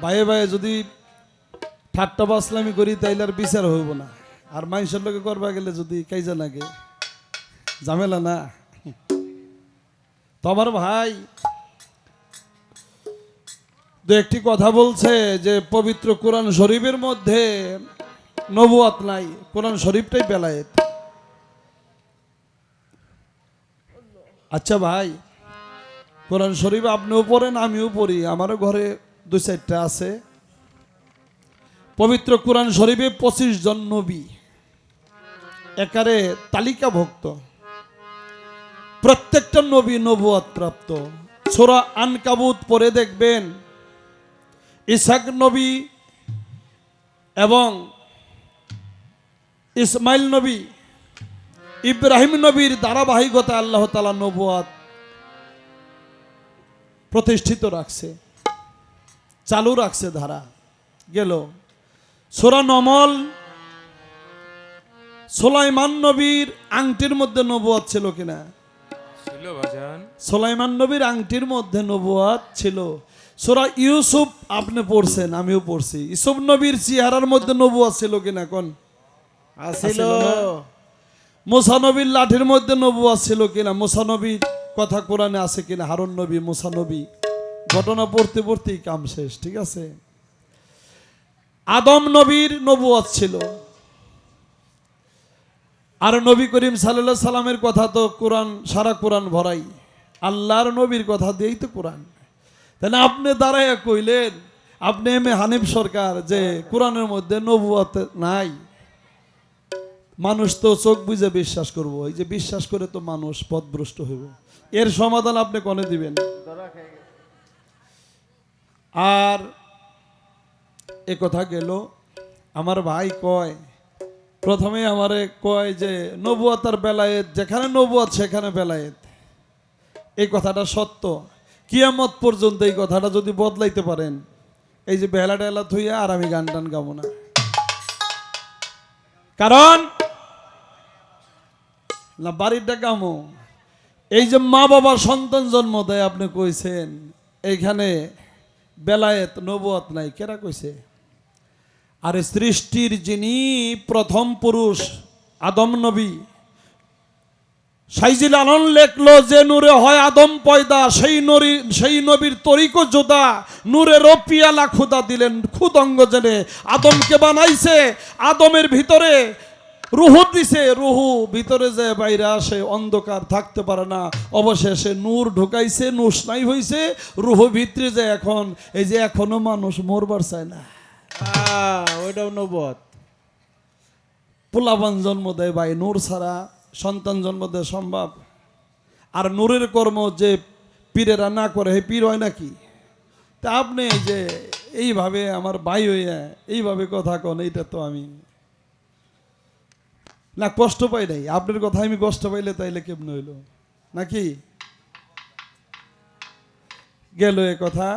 ভাইয়ে ভাইয়ে যদি ঠাট্টা বাসলামি করি তাইলে আর বিচার হইব না। আর মানুষের লোকে করবা গেলে যদি কাইজা লাগে ঝামেলা না। তো আমার ভাই দু একটি কথা বলছে যে পবিত্র কোরআন শরীফের মধ্যে নবুয়াত নাই, কোরআন শরীফটাই বেলায়েত। আচ্ছা ভাই, কোরআন শরীফ আপনিও পড়েন আমিও পড়ি, আমারও ঘরে 2-4টা আছে। পবিত্র কোরআন শরীফে 25 জন নবী একারে তালিকাভুক্ত, প্রত্যেকটা নবী নবুয়ত প্রাপ্ত। সূরা আনকাবুত পড়ে দেখবেন ইসহাক নবী এবং ইসমাইল নবী, ইব্রাহিম নবীর ধারাবাহিকতা আল্লাহ তাআলা নবুয়ত প্রতিষ্ঠিত রাখছে, চালু রাখছে ধারা। গেল সূরা নমল, সুলাইমান নবীর আংটির মধ্যে নবুয়ত ছিল কিনা? ছিল ভাইজান। সুলাইমান নবীর আংটির মধ্যে নবুয়ত ছিল। সূরা ইউসুফ আপনি পড়ছেন, আমিও পড়ছি। ইউসুফ নবীর চেহারার মধ্যে নবুয়ত ছিল কিনা? কোন আছিল। মুসা নবীর লাঠির মধ্যে নবুয়ত ছিল কিনা? মুসা নবীর কথা কোরআনে আছে কিনা? হারুন নবী, মুসা নবী, ঘটনা পড়তে পড়তেই কাম শেষ। ঠিক আছে। আদম নবীর নবুয়ত ছিল। আর নবী করিম সাল্লাল্লাহু আলাইহি সাল্লামের কথা তো কোরআন, সারা কোরআন ভরাই আল্লাহর নবীর কথা দিয়েই তো কোরআন। তাহলে আপনি দাঁড়াইয়া কইলেন, আপনি এম এ হানিফ সরকার, যে কোরআনের মধ্যে নবুয়ত নাই। মানুষ তো চোখ বুঝে বিশ্বাস করবো, এই যে বিশ্বাস করে তো মানুষ পথভ্রষ্ট হইব। এর সমাধান আপনি কোনে দিবেন? আর এ কথা গেল। আমার ভাই কয়, প্রথমে আমারে কয় যে নবুয়তের বেলায়েত, যেখানে নবুয়ত সেখানে বেলায়েত। এই কথাটা সত্য। কিয়ামত পর্যন্ত এই কথাটা যদি বদলাইতে পারেন, এই যে বেলা টেলা থুইয়া আর আমি গান টান গাবো না। কারণ না বাড়িটা গামো, এই যে মা বাবা সন্তান জন্ম দেয়, আপনি কইছেন এইখানে বেলায়েত নবুয়ত নাই, কেরা কইছে? আর সৃষ্টির যিনি প্রথম পুরুষ আদম নবী, সাইজিল আলম লেখলো যে নূরে হয় আদম পয়দা, সেই নবীর তরিকো জোদা, নূরে রপিয়ালা খুদা দিলেন খুদ অঙ্গ জেনে। আদমকে বানাইছে, আদমের ভিতরে রুহু দিছে, রুহু ভিতরে যে বাইরে আসে, অন্ধকার থাকতে পারে না, অবশেষে নূর ঢুকাইছে, নুসনাই হইছে রুহু ভিতরে। যে এখন এই যে এখনো মানুষ মরবার চায় না, ওইটাও নবুয়ত। পোলাপান জন্ম দেয় ভাই, নূর ছাড়া সন্তান জন্ম দেয় সম্ভব? আর নূরের কর্ম যে পীরেরা না করে, হে পীর হয় নাকি? তা আপনি যে এইভাবে আমার ভাই হইয়া এইভাবে কথা কন, এইটা তো আমি না কষ্ট পাই নাই। আপনার কথা আমি কষ্ট পাইলে তাইলে কেমন হইল নাকি? গেল এ কথা।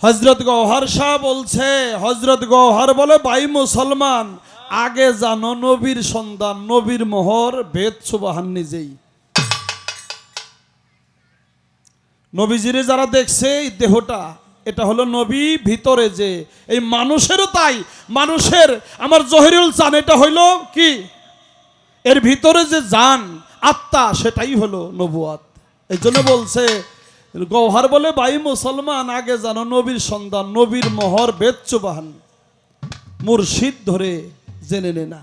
হযরত গওহর শাহ বলছে, হযরত গওহর বলে, ভাই মুসলমান, আগে জানো নবীর সন্ধান, নবীর মোহর বেদ সুবহান নিজেই। নবীজিরে যারা দেখছে এই দেহটা, এটা হলো নবী। ভিতরে যে এই মানুষেরও তাই, মানুষের আমার জহিরুল চান, এটা হইলো কি? এর ভিতরে যে জান, আত্মা, সেটাই হলো নবুয়ত। এই জন্য বলছে গওহর বলে, ভাই মুসলমান, আগে জানো নবীর সন্ধান, নবীর মোহর বেদ সুবহান, মুর্শিদ ধরে জেনে নে না।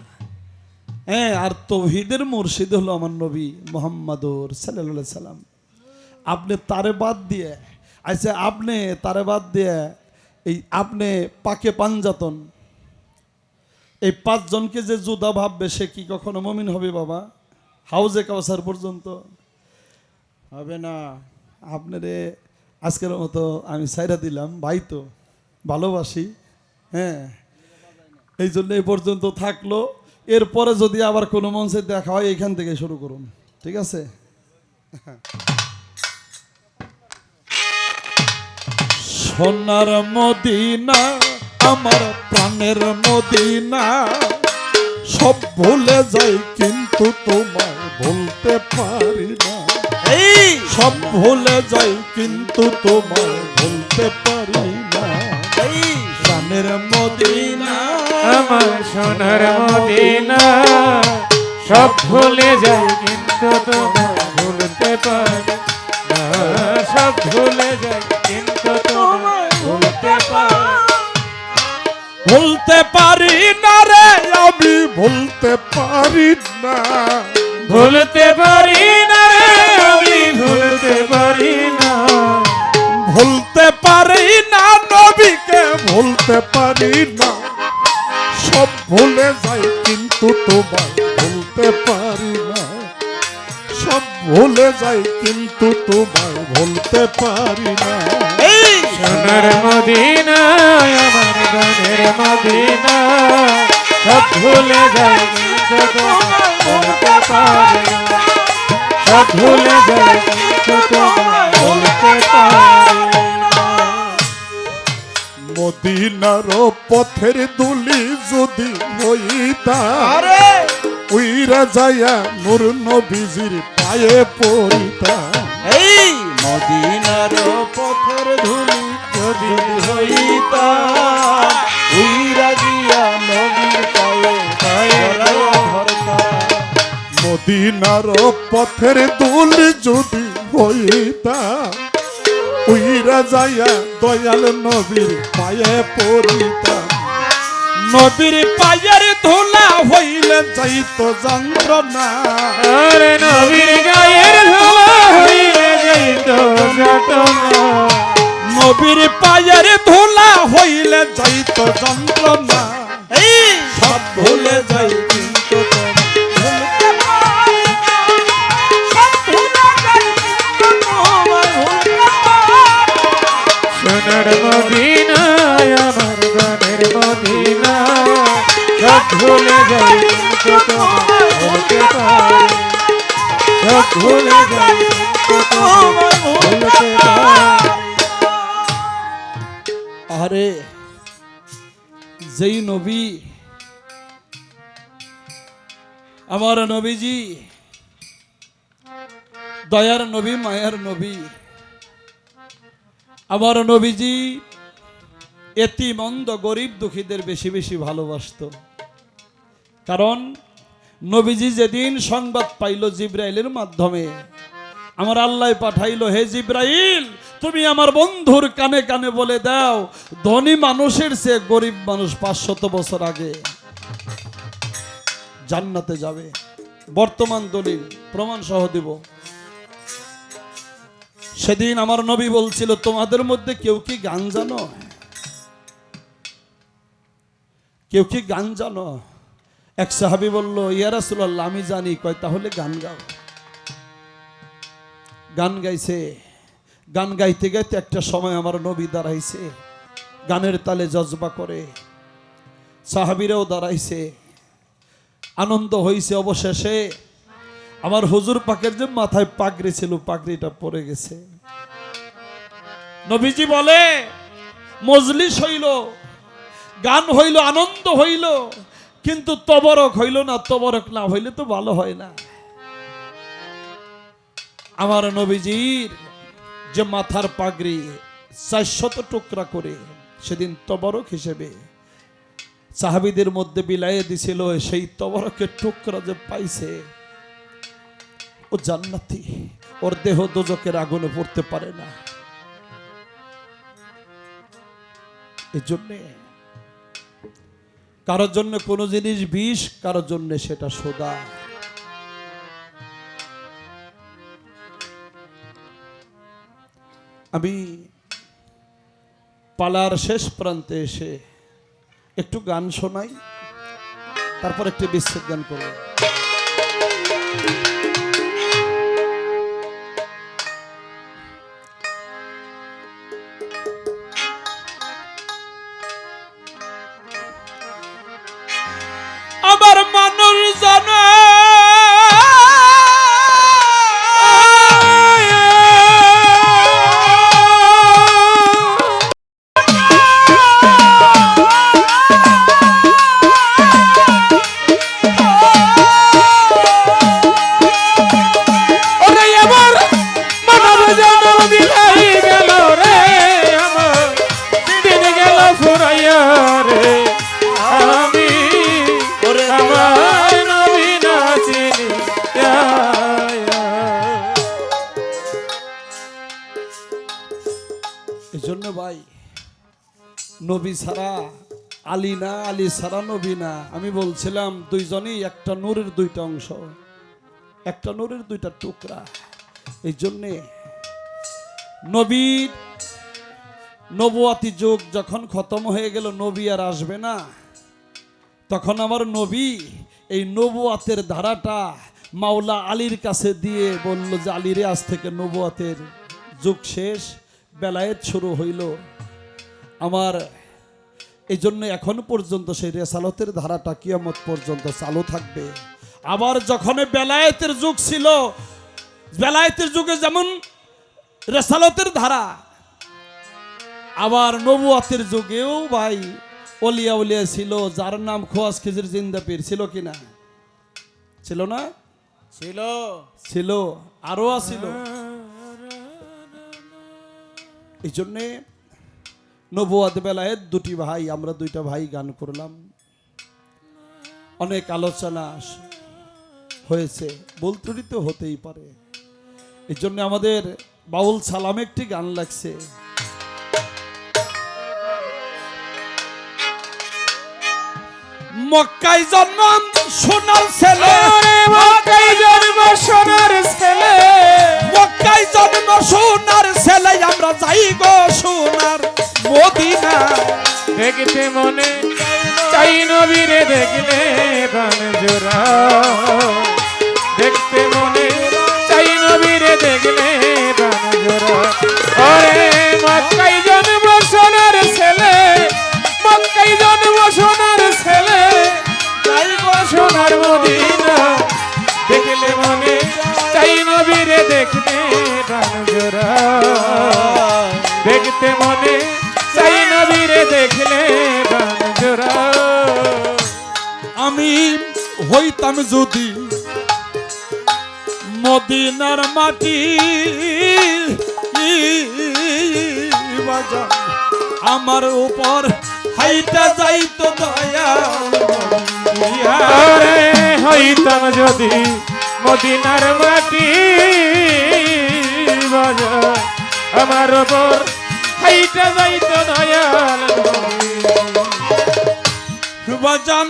হ্যাঁ, আর তৌহিদের মুর্শিদ হলো আমার নবী মুহাম্মদুর সাল্লাল্লাহু আলাইহি সাল্লাম। আপনি তারে বাদ দিয়ে, আচ্ছা আপনি তারে বাদ দিয়ে এই আপনি পাকে পাঞ্জাতন, এই 5 জনকে যে জুদা ভাববে, সে কি কখনো মুমিন হবে বাবা? হাউজে কাউসার পর্যন্ত হবে না। আপনারে আজকের মতো আমি ছাইরা দিলাম, ভাই তো ভালোবাসি। হ্যাঁ, এই জন্য এই পর্যন্ত থাকলো। এরপরে যদি আবার কোনো মঞ্চে দেখা হয়, এখান থেকে শুরু করুন, ঠিক আছে? সোনার মদিনা, আমার প্রাণের মদিনা, সব ভুলে যাই কিন্তু তোমায় ভুলতে পারি না। এই সব ভুলে যাই কিন্তু তোমায় ভুলতে পারি না। এই প্রাণের মদিনা আমার সোনার মদিনা, সব ভুলে যাই কিন্তু তোমায় ভুলতে পারি না। সব ভুলে যাই কিন্তু তোমায় ভুলতে পারি ভুলতে পারি না রে, আমি ভুলতে পারি না। ভুলতে পারি না রে, আমি ভুলতে পারি না। ভুলতে পারি না নবীকে ভুলতে পারি না। সব ভুলে যাই কিন্তু তোমায় ভুলতে পারি না। সব ভুলে যাই কিন্তু তোমায় ভুলতে পারি না। এই সোনার মদিনা আমার গানের মদিনা, সব ভুলে যাই কিন্তু তোমায় ভুলতে পারি না। সব ভুলে যাই কিন্তু তোমায় ভুলতে পারি না। মদিনার পথের দুলি যদি হইতাম, আরে উইরা যাইয়া নূর নবীজির পায়ে পড়িতাম। এই মদিনার পথের ধুলি যদি হইতাম, উইরা গিয়া নবীর পায়ে জড়াইয়া ধরতাম। মদিনার পথের দুলি যদি হইতাম, উইরা যাইয়া দয়াল নবীর পায়ে পড়িতাম। নবীর পায়ের ধুলা হইলে যাইতো যন্ত্রণা। আরে নবীর গায়ের ধোয়া হইলে যাইতো যাতনা। নবীর পায়ের ধুলা হইলে যাইতো যন্ত্রণা। এই সব ভুলে যাই কিন্তু ভুলতে পারি না, সব ভুলে যাই কিন্তু তোমায় ভুলতে পারি না। সোনার মদিনা আমার গানের মদিনা, সব ভুলে যাই কিন্তু তোমায় ভুলতে পারি। সব ভুলে যাই কিন্তু তোমায় ভুলতে পারি। আরে যেই নবী, আমার নবীজি দয়ার নবী, মায়ার নবী, আমার নবীজি এতিম অন্ধ গরিব দুঃখীদের বেশি বেশি ভালোবাসতো। কারণ নবীজি যেদিন সংবাদ পাইল জিব্রাইলের মাধ্যমে, আমার আল্লাহ পাঠাইলো, হে জিব্রাইল তুমি আমার বন্ধুর কানে কানে বলে দাও, ধনী মানুষের চেয়ে গরিব মানুষ 500 বছর আগে জান্নাতে যাবে। বর্তমান দলিল প্রমাণ সহ দিব। সেদিন আমার নবী বলছিল, তোমাদের মধ্যে কেউ কি গান জানো? কেউ কি গান জানো? এক সাহাবী বলল, ইয়া রাসূলুল্লাহ আমি জানি। কয় তাহলে গান গাও। গান গাইছে। গান গাইতে গাইতে একটা সময় আমার নবী দাঁড়াইছে, গানের তালে জজবা করে। সাহাবীরাও দাঁড়াইছে, আনন্দ হইছে। অবশেষে আমার হুজুর পাকের যে মাথায় পাগড়ি ছিল, পাগড়িটা পড়ে গেছে। নবীজি বলে, মজলিস হইল, গান হইল, আনন্দ হইল, কিন্তু তবরক হইল না। তবরক না হইলে তো ভালো হয় না। আমার নবীজির যে মাথার পাগড়ি 400 টুকরা করে সেদিন তবরক হিসেবে সাহাবীদের মধ্যে বিলাইয়ে দিছিল। সেই তবরকের টুকরা যে পাইছে, ও জান্নাতি, ওর দেহ দোজকের আগুনে পড়তে পারে না। এই জন্যে কারোর জন্য কোনো জিনিস বিষ, কারোর জন্য সেটা সোদা। আমি পালার শেষ প্রান্তে এসে একটু গান শোনাই, তারপর একটু বিচ্ছেদ গান করব। আমার মানুষ জানে এই জন্য ভাই নবী ছাড়া আলী না, আলী ছাড়া নবী না। আমি বলছিলাম দুইজনই একটা নূরের দুইটা অংশ, একটা নূরের দুইটা টুকরা। এই জন্যে নবীর নবুয়াতি যুগ যখন খতম হয়ে গেল, নবী আর আসবে না, তখন আমার নবী এই নবুয়াতের ধারাটা মাওলা আলীর কাছে দিয়ে বলল যে আলীরে আজ থেকে নবুয়াতের যুগ শেষ, বেলায়েত শুরু হইল আমার। এই জন্য এখন পর্যন্ত সেই রেসালতের ধারাটা কিয়ামত পর্যন্ত চালু থাকবে। আবার যখন বেলায়েতের যুগ ছিল, বেলায়েতের যুগে যেমন রেসালতের ধারা, আবার নবুয়াতের যুগেও ভাই অলিয়া উলিয়া ছিল, যার নাম খোয়াজ খিজির জিন্দা পীর ছিল কিনা? ছিল না? ছিল ছিল, আরো আছিল। এই জন্যে নবুয়াত বেলায়েত দুটি ভাই, আমরা দুইটা ভাই গান করলাম, অনেক আলোচনা হয়েছে, ভুল ত্রুটি তো হতেই পারে। এই জন্য আমাদের বাউল সালাম একটি গান লাগছে, মক্কায় জন্ম সোনার ছেলে, মক্কায় জন্ম সোনার ছেলে, মক্কায় জন্ম সোনার ছেলে, আমরা যাই গো সোনার মদিনা। দেখতে মনে চাই নবীরে দেখলে প্রাণ জোড়া, দেখতে মনে চাই নবীরে দেখলে প্রাণ জোড়া। ওরে মক্কায় জন্ম সোনার ছেলে, মক্কায় জন্ম সোনার ছেলে, যাই গো সোনার মদিনা। দেখলে মনে চাই নবীরে দেখলে প্রাণ জোড়া, দেখতে মনে চাই নবীরে দেখলে প্রাণ জোড়া। আমি হইতাম যদি মদিনার মাটি, বাজান আমার উপর হাইটা যাইতো দয়া। আরে হইতাম যদি মদিনার মাটি, বাজান আমার উপর হাইটা যাইতো দয়াল বাজান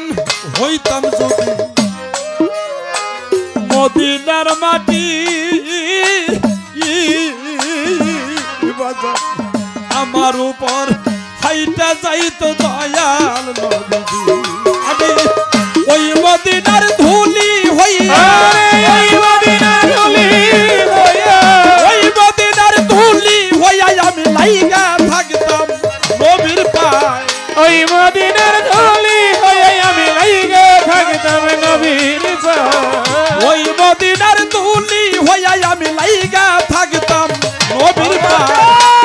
হইতাম যদি মদিনার মাটি, বাজান আমার উপর হাইটা যাইতো দয়াল নবীজি। আমি ওই মদিনার ধুলি হইয়া, ওই মদিনার ধুলি হইয়া, ওই মদিনার ধুলি হইয়া আমি লাইগা থাকতাম নবীর পায়। ওই মদিনার ধুলি হইয়া আমি লাইগা থাকতাম নবীর পায়। ওই মদিনার ধুলি হইয়া আমি লাইগা থাকতাম নবীর পায়।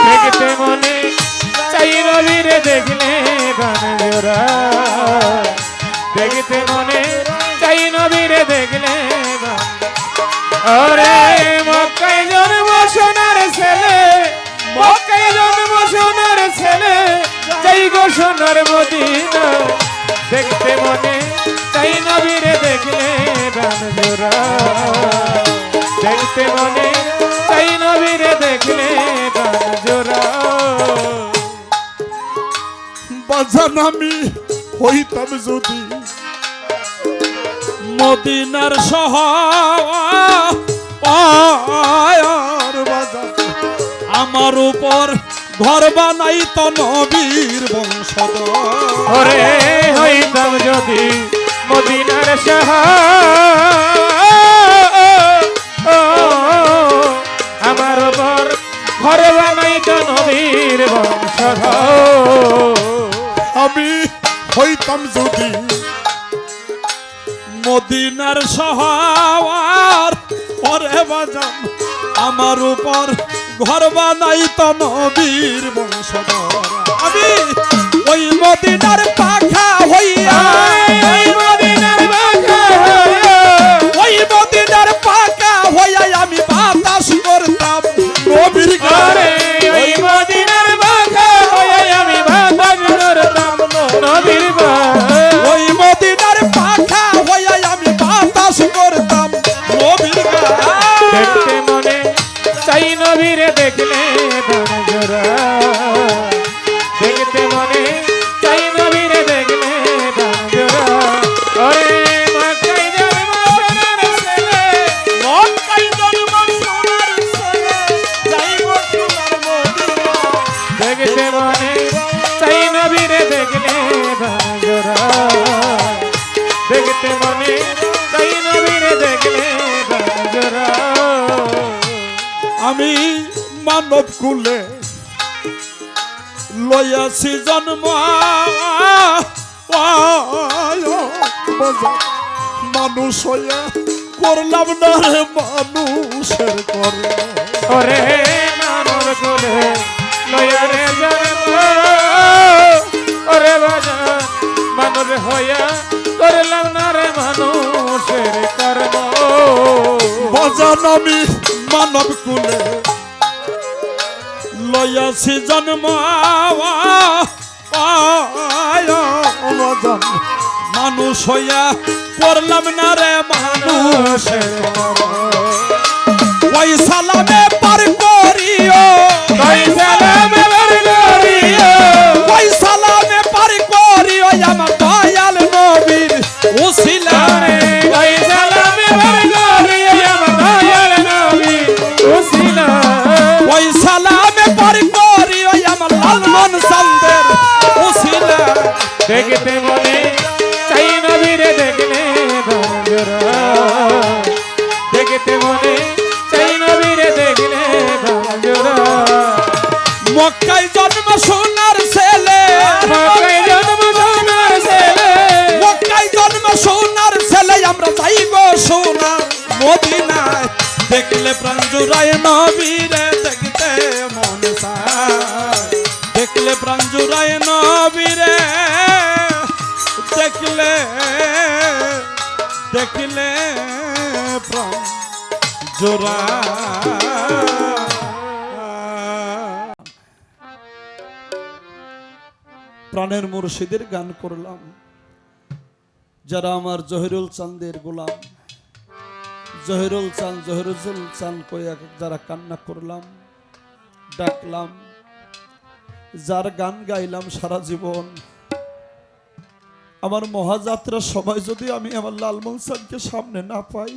দেখতে মনে চাই নবীরে দেখলে প্রাণ জোড়া, দেখতে মনে চাই নবীরে দেখলে প্রাণ। ওরে মক্কায় জন্ম সোনার ছেলে, মক্কায় জন্ম সোনার ছেলে, যাই গো সোনার মদিনা। দেখতে মনে চাই নবীরে দেখলে প্রাণ জোড়া, দেখতে মনে চাই নবীরে দেখলে প্রাণ জোড়া। বাজান আমি হইতাম যদি মদিনার শহর, বাজান আমার উপর ঘর বানাইতো নবীর বংশধর। ওরে হইতাম যদি মদিনার শহর, আমার উপর ঘর বানাইতো নবীর বংশধর। আমি হইতাম যদি মদিনার শহর, ওরে বাজান আমার উপর ঘর বানাইতো নবীর বংশধর। আমি ওই মদিনার পাখা হইয়া, ওই মদিনার পাখা হইয়া, ওই মদিনার পাখা হইয়া আমি বাতাস করতাম নবীর ঘরে। ওই মদিনার পাখা হইয়া আমি বাতাস করতাম নবীর ঘরে। ওই মদিনার পাখা হইয়া আমি বাতাস করতাম নবীর ঘরে। দেখতে মনে চাই নবীরে দেখলে প্রাণ জোড়া, দেখতে মনে চাই নবীরে দেখলে বাজরা ওরে মক্কায় জন্ম সোনার ছেলে মক্কায় জন্ম সোনার ছেলে, যাইব সোনার মদিনা। দেখতে মনে চাই নবীরে দেখলে বাজরা দেখতে মনে চাই নবীরে দেখলে বাজরা আমি মানব কুলে লইয়াছি জন্ম মানুষ হইয়া করলাম না রে মানুষের কর্ম ওরে মানব কোলে লয়ারে জন্ম ওরে বাজান মানব হইয়া করলাম না রে মানুষের কর্ম বাজান আমি মানব কুলে লইয়াছি জন্ম বাজান মানুষ হইয়া করলাম না রে মানুষের ওই সালামে পার করিও কই সালামে বার করিও ওই সালামে পার করিও আমার দয়াল নবীর উসিলা কই সালামে বার করিও আমার দয়াল নবী উসিলা ওই সালামে পার করিও আমার লালমন সান্দের উসিলা দেখতে মনে চাই নবীরে দেখলে বাজরা দেখতে মনে চাই নবীরে দেখলে বাজরা মক্কায় জন্ম সোনার ছেলে মক্কায় জন্ম সোনার ছেলে মক্কায় জন্ম সোনার ছেলে আমরা যাইব সোনার মদিনায় দেখলে প্রাণ জুড়ায় নবীরে দেখতে মন চায় দেখলে প্রাণ জুড়ায় নবীরে দেখলে দেখলে প্রাণ জোড়ায় প্রাণের মুর্শিদের গান করলাম যারা আমার জহিরুল চাঁদের গোলাম জহিরুল চাঁদ কইয়া যারা কান্না করলাম ডাকলাম যার গান গাইলাম সারা জীবন আমার মহাযাত্রার সময় যদি আমি আমার লালমন চাঁদকে সামনে না পাই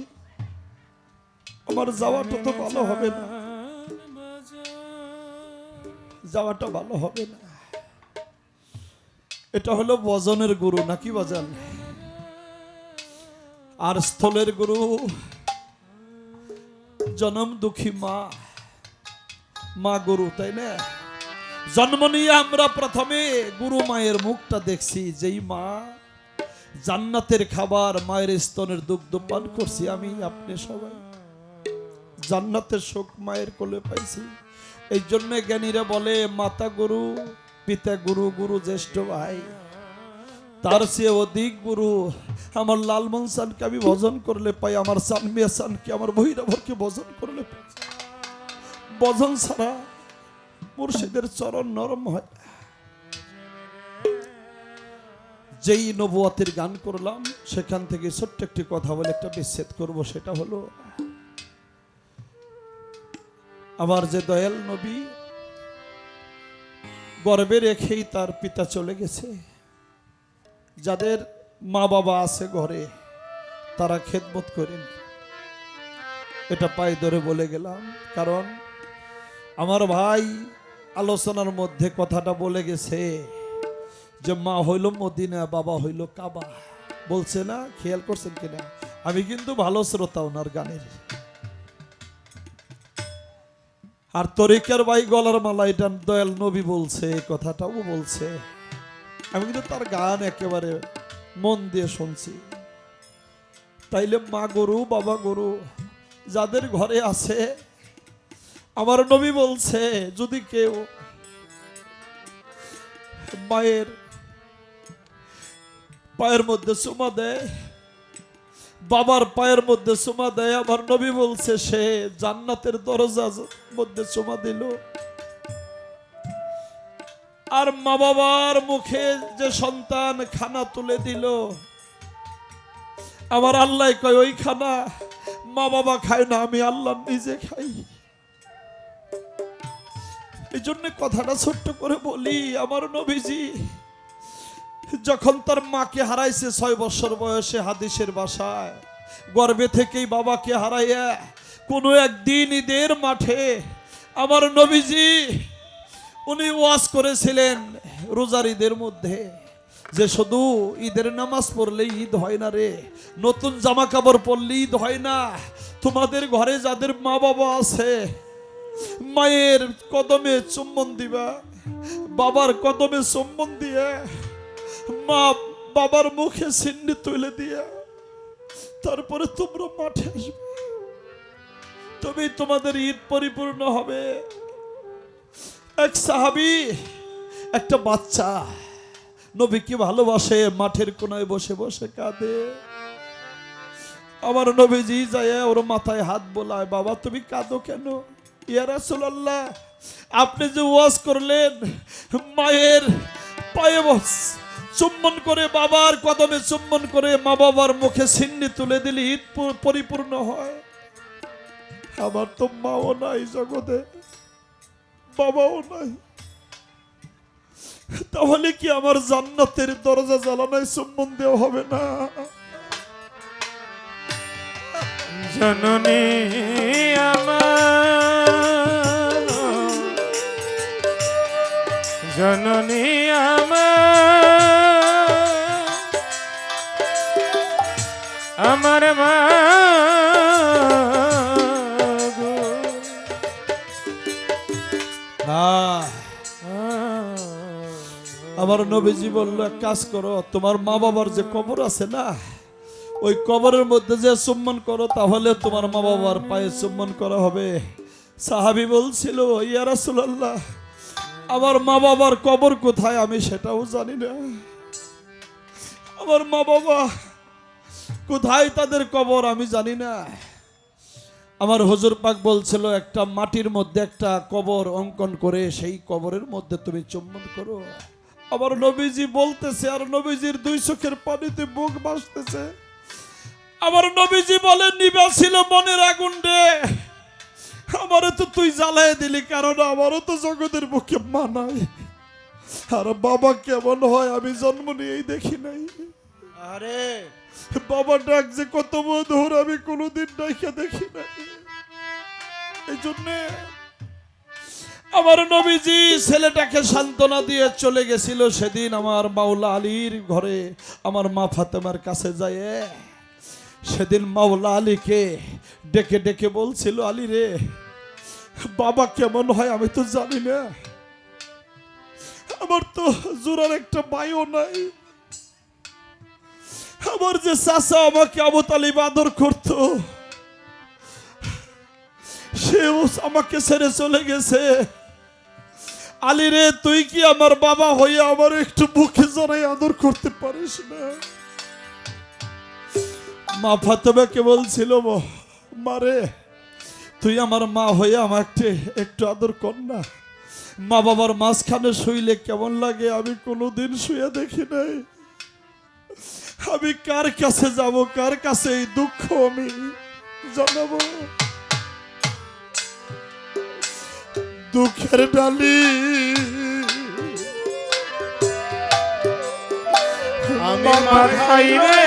আমার যাওয়াটা তো ভালো হবে না যাওয়াটা ভালো হবে না এটা হলো বজনের গুরু নাকি বাজান আর স্থলের গুরু জনম দুঃখী মা গুরু তাই না জন্ম নিয়ে আমরা প্রথমে গুরু মায়ের মুখটা দেখছি যেই মা জান্নাতের খাবার মায়ের স্তনের দুগ্ধ পান করছি আমি আপনি সবাই জান্নাতের সুখ মায়ের কোলে পাইছি এই জন্য জ্ঞানীরা বলে মাতা গুরু পিতা গুরু গুরু জ্যেষ্ঠ ভাই তার চেয়ে অধিক গুরু আমার লালমন চানকে আমি ভজন করলে পাই আমার চানমিয়া চানকে আমার ভৈরবরকে ভজন করলে পাই ভজন ছাড়া মুর্শিদের চরণ নরম হয় যেই নবুয়াতের গান করলাম সেখান থেকে ছোট্ট একটি কথা বলে একটা বিচ্ছেদ করব সেটা হলো আবার যে দয়াল নবী গর্বে রেখেই তার পিতা চলে গেছে যাদের মা বাবা আছে ঘরে তারা খেদমত করেন এটা পায়ে ধরে বলে গেলাম কারণ আমার ভাই আলোচনার মধ্যে কথাটা বলে গেছে যে মা হইল মদিনা বাবা হইল কাবা বলছে না খেয়াল করছেন কিনা আমি কিন্তু ভালো শ্রোতা ওনার গানের আর তরিকার ভাই গলার মালা এটা দয়াল নবী বলছে কথাটাও বলছে আমি কিন্তু তার গান একেবারে মন দিয়ে শুনছি তাইলে মা গরু বাবা গরু যাদের ঘরে আছে আমার নবী বলছে যদি কেউ মায়ের পায়ের মধ্যে চুমা দেয় বাবার পায়ের মধ্যে চুমা দেয় আমার নবী বলছে সে জান্নাতের দরজার মধ্যে চুমা দিল আর মা বাবার মুখে যে সন্তান খানা তুলে দিল আমার আল্লাহ কয় ওই খানা মা বাবা খায় না আমি আল্লাহ নিজে খাই এই জন্য কথাটা ছোট্ট করে বলি, আমার নবীজি যখন তার মাকে হারাইছে 6 বছর বয়সে হাদিসের ভাষায়, গর্ভে থেকেই বাবাকে হারাইয়া কোনো একদিন ঈদের মাঠে আমার নবীজি উনি ওয়াজ করেছিলেন রোজার ঈদের মধ্যে যে শুধু ঈদের নামাজ পড়লে ঈদ হয় না রে, নতুন জামা কাপড় পরলে ঈদ হয় না। তোমাদের ঘরে যাদের মা বাবা আছে, মায়ের কদমে চুম্বন দিবা, বাবার কদমে চুম্বন দিয়ে মা বাবার মুখে সিন্নি তুলে দিয়া তারপরে তোমরা মাঠে আসবে, তবে তোমাদের ঈদ পরিপূর্ণ হবে। এক সাহাবী, একটা বাচ্চা নবীকে ভালোবাসে, মাঠের কোনায় বসে বসে কাঁদে। আমার নবীজি যায় ওর মাথায় হাত বোলায়, বাবা তুমি কাঁদো কেন? ইয়া রাসূলুল্লাহ, আপনি যে ওয়াজ করলেন মায়ের পায়ে চুম্বন করে, বাবার কদমে চুম্বন করে মা বাবার মুখে সিন্নি তুলে দিলে ঈদ পরিপূর্ণ হয়। আমার তো মাও নাই জগতে, বাবাও নাই, তাহলে কি আমার জান্নাতের দরজা জ্বালানায় চুম্বন দেওয়া হবে না? জননী আমার, জননী আমার মা গো। আমার নবীজি বলল, এক কাজ করো, তোমার মা বাবার যে কবর আছে না, ওই কবরের মধ্যে যে চুম্বন করো, তাহলে তোমার মা বাবার পায়ে চুম্বন করা হবে। সাহাবী বলছিল, ইয়া রাসূলুল্লাহ, আমার মা বাবার কবর কোথায় আমি সেটাও জানি না, আমার মা বাবা কোথায় তাদের কবর আমি জানি না। আমার হুজুর পাক বলছিল, একটা মাটির মধ্যে একটা কবর অঙ্কন করে সেই কবরের মধ্যে তুমি চুম্বন করো। আমার নবীজি বলতেছে, আর নবীজির 2 চোখের পানিতে বুক ভাসতেছে। আমার নবীজি বলেন, নিবা ছিল মনের আগুন রে, আমারও তো তুই জ্বালায় দিলি, কারণ আমারও তো জগতের বুকে মা নাই, আর বাবা কেমন হয় আমি জন্ম নিয়েই দেখি নাই। আরে বাবা ডাক যে কত মধুর আমি কোনোদিন ডাইকা দেখি নাই। এই জন্য আমার নবীজি ছেলেটাকে সান্ত্বনা দিয়ে চলে গেছিল। সেদিন আমার মাওলা আলীর ঘরে আমার মা ফাতেমার কাছে যায়, সেদিন মাওলা আলীকে ডেকে ডেকে বলছিল, আলী রে, বাবা কেমন হয় আমি তো জানি না, আমার তো জোরার একটা ভাইও নাই, আমার যে চাচা আমাকে আবু তালিব আদর করত সেও আমাকে ছেড়ে চলে গেছে। আলী রে, তুই কি আমার বাবা হইয়া আমার একটু বুকে জড়াই আদর করতে পারিস না? মা ফাতেমাকে বলছিল, মারে তুই আমার মা হইয়া আমাকে একটু আদর কর না, মা বাবার মাঝখানে শুইলে কেমন লাগে আমি কোনোদিন শুয়ে দেখি নাই, আমি কার কাছে যাব, কার কাছে এই দুঃখ আমি জানাবো? দুঃখের ডালি আমি মাথায় রে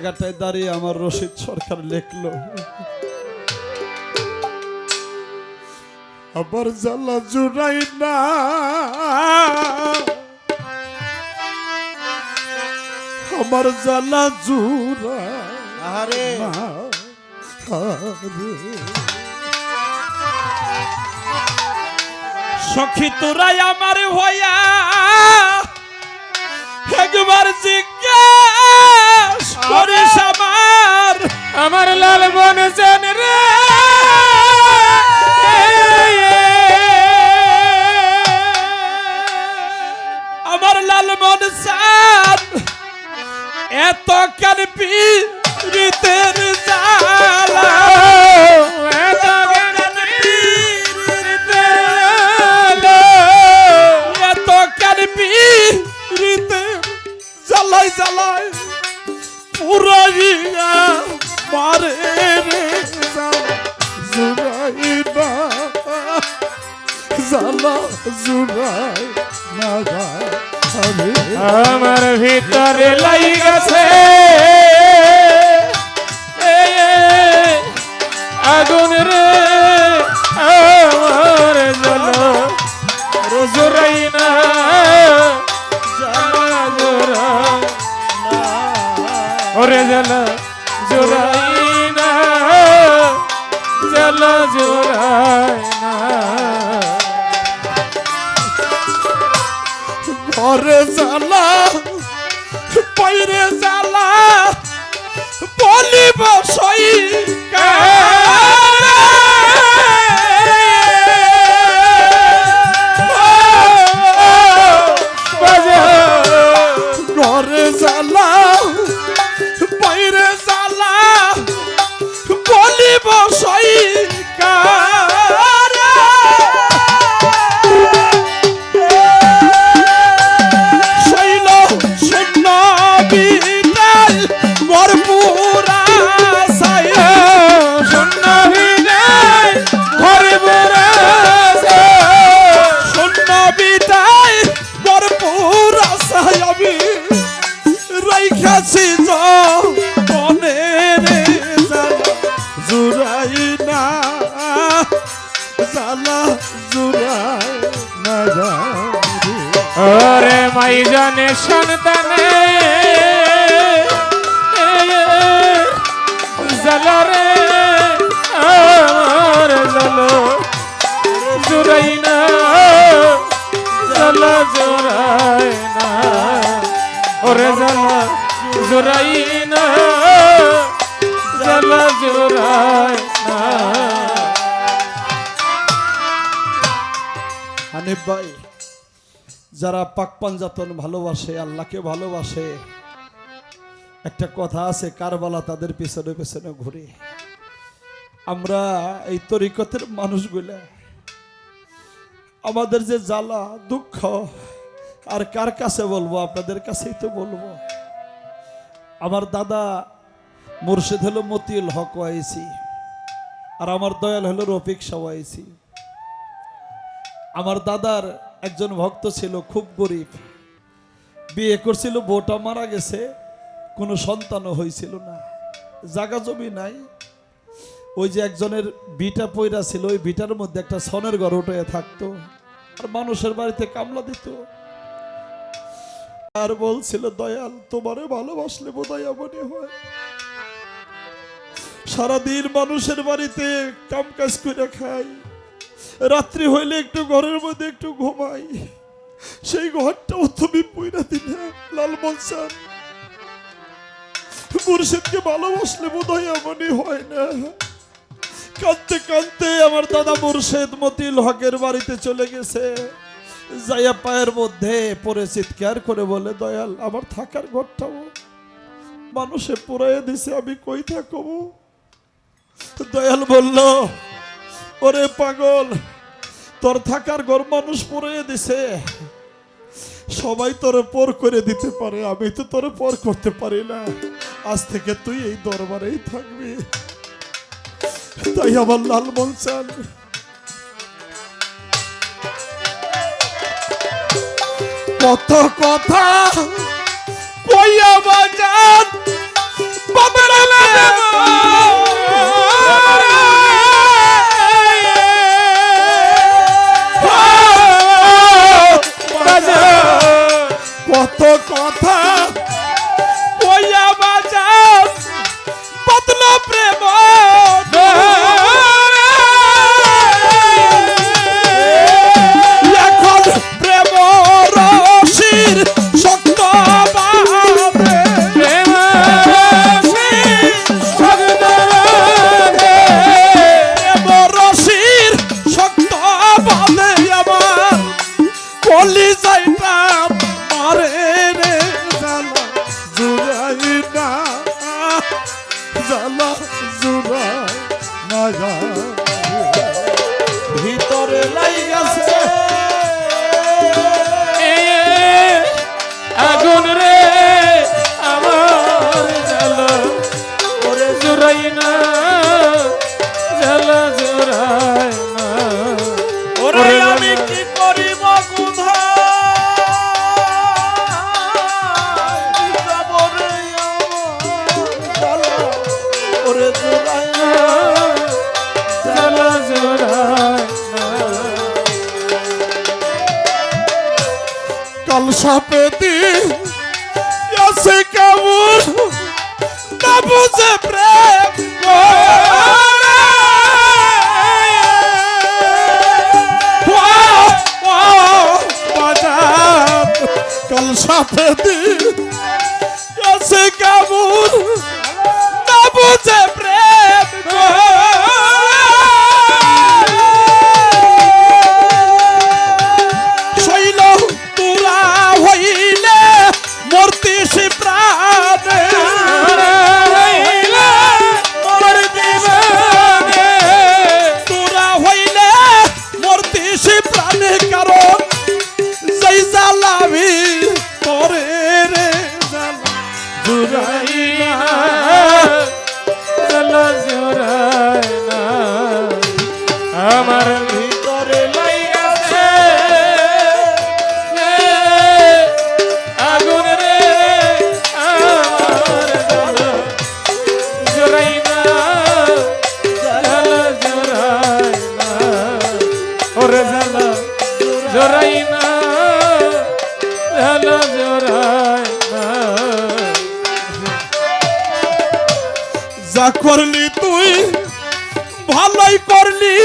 জায়গাটায় দাঁড়িয়ে আমার রশিদ সরকার লেখলো, আমার জ্বালা জুড়াই না, আমার জ্বালা জুড়া আহারে সখী তোরাই আমার হইয়া একবার জিজ্ঞাস করিস আমার লাল মন জান রে আমার লাল মন চান এত কেন পীড়িতের জ্বালা, এত কেন এত কেন পীড়িতের জ্বালাই জ্বালাই পুরাইয়া মারে রে জুড়াই না, জ্বালা জুড়াই না আমি আমার ভিতরে লাই গেছে আগুন রে আমার জ্বালা জোরাই না, জ্বালা জোরাই না, ওরে জ্বালা জোরাই না, জ্বালা জোরাই না। ঘরে জ্বালা বাইরে জ্বালা বলিব সই ঘরে জ্বালা বাইরে জ্বালা বলিব সই ওরে মাই জানে সন্তানে জ্বালা রে আমার জ্বালা জোরাই না, জ্বালা জোরাই না, ওরে জ্বালা জোরাই না, জ্বালা জোরাই না। হানিফ ভাই, যারা পাক পাঞ্জাতন ভালোবাসে, আল্লাহকে ভালোবাসে, একটা কথা আছে, কারবালা তাদের পেছনে পেছনে ঘুরে। আমরা এই তরিকতের মানুষগুলা আমাদের যে জ্বালা দুঃখ আর কার কাছে বলবো, আপনাদের কাছেই তো বলবো। আমার দাদা মুর্শিদ হলো মতিউল হক ওয়াইসি, আর আমার দয়াল হলো রফিক শাহ ওয়াইসি। আমার দাদার একজন ভক্ত ছিল, খুব গরিব, বিয়ে করছিল, বউটা মারা গেছে, কোনো সন্তানও হয়েছিল না, জায়গা জমি নাই। ওই যে একজনের বিটা পয়রা ছিল, ওই বিটার মধ্যে একটা সনের ঘর উঠে থাকতো, আর মানুষের বাড়িতে কামলা দিত। আর বলছিল, দয়াল তোমারে ভালোবাসলে বোধহয় এমনই হয়। সারাদিন মানুষের বাড়িতে কাম কাজ করে খাই, রাত্রি হইলে একটু ঘরের মধ্যে একটু ঘুমাই, সেই ঘরটাও তুমি পুইরা দিলে। লাল বলছেন, মুর্শিদকে ভালোবাসলে বোধহয় এমনই হয় না। কাঁদতে কাঁদতে আমার দাদা মুর্শিদ মতিউল হকের বাড়িতে চলে গেছে, যাইয়া পায়ের মধ্যে পরে চিৎকার করে বলে, দয়াল আমার থাকার ঘরটাও মানুষে পুরাইয়া দিছে, আমি কই থাকবো? দয়াল বলল, ওরে পাগল, তোর থাকার ঘর মানুষ পুরাইয়া দিছে, সবাই তোর পর করে দিতে পারে, আমি তো তোর পর করতে পারি না, আজ থেকে তুই এই দরবারেই থাকবি। তাই আমার লাল বলছেন, কত কথা কইয়া বাজান বদলে দেব কত কথা কইয়া বাজার বদলা প্রেম এখন প্রেম রশির শক্ত বাঁধে প্রেম শব্দ প্রেম রশির শক্ত বাঁধে আমার কলি যাইটা মারে রে জালা জুড়াই না জালা জুড়াই না ভিতরে লাইগাছে আগুন রে আমার জ্বালা ওরে জুড়াই না জ্বালা জুড়াই না ওরে আমি কি করিব গুধা যাব রে আমার ওরে জুড়াই না জ্বালা জুড়াই না কাল সাপে দি আছে কেমন না বুঝে প্রেম কাল সাপে দি আছে কেমন না বুঝে প্রেম শৈল তুরা হইলে মূর্তি সে প্রাণে তুরা হইলে মূর্তি সে প্রাণে কারণ যেই জ্বালাবি তোরে রে জ্বালা জুড়াই না জ্বালা জুড়াই না আমার ভিতরে লাইগাছে আগুন রে আমার জ্বালা জুড়াই না জ্বালা জুড়াই না ওরে জ্বালা জুড়াই না জ্বালা জুড়াই না যা করলি তুই ভালোই করলি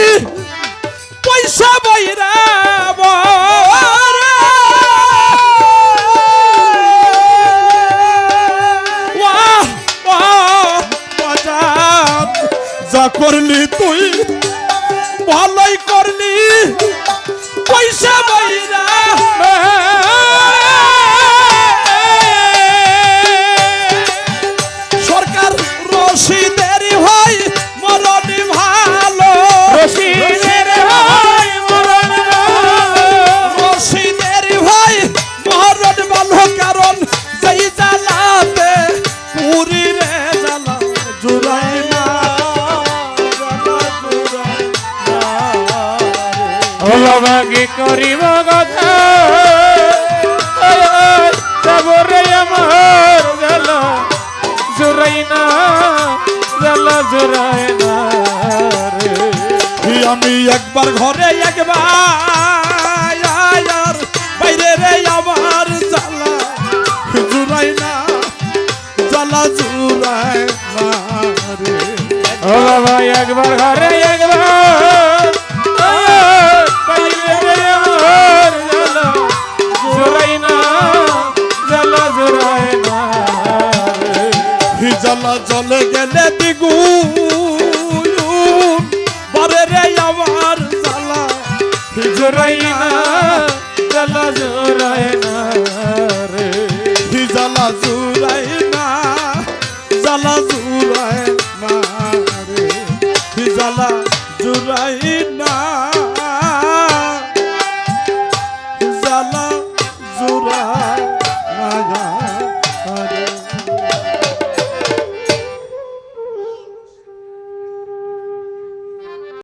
পয়সা বইরা যা করলি তুই ভালোই করলি পয়সা বইরা সরকার রশিদের হয় মরণি ভালো রশিদের হয় মরণ রশিদের হয় মরণ ভালো কারণ সেই জ্বালাতে পুরী রে জ্বালা জুড়াই না ও বাবা কি করিব কথা যাব রে আমার জ্বালা জুড়াই না জ্বালা জুড়াই না রে আমি একবার ঘরে একবার আর বাইরে রে আমার জ্বালা জুড়াই না জ্বালা জুড়াই না রে ও বাবা একবার ঘরে একবার বাইরে রে আমার জ্বালা জুড়াই না জ্বালা জুড়াই না রে জ্বালা জলে গেলে দ্বিগুণ বারে রে আমার জ্বালা জুড়াই না জ্বালা জুড়াই না রে জ্বালা জুড়াই না জ্বালা জুড়াই না রে জ্বালা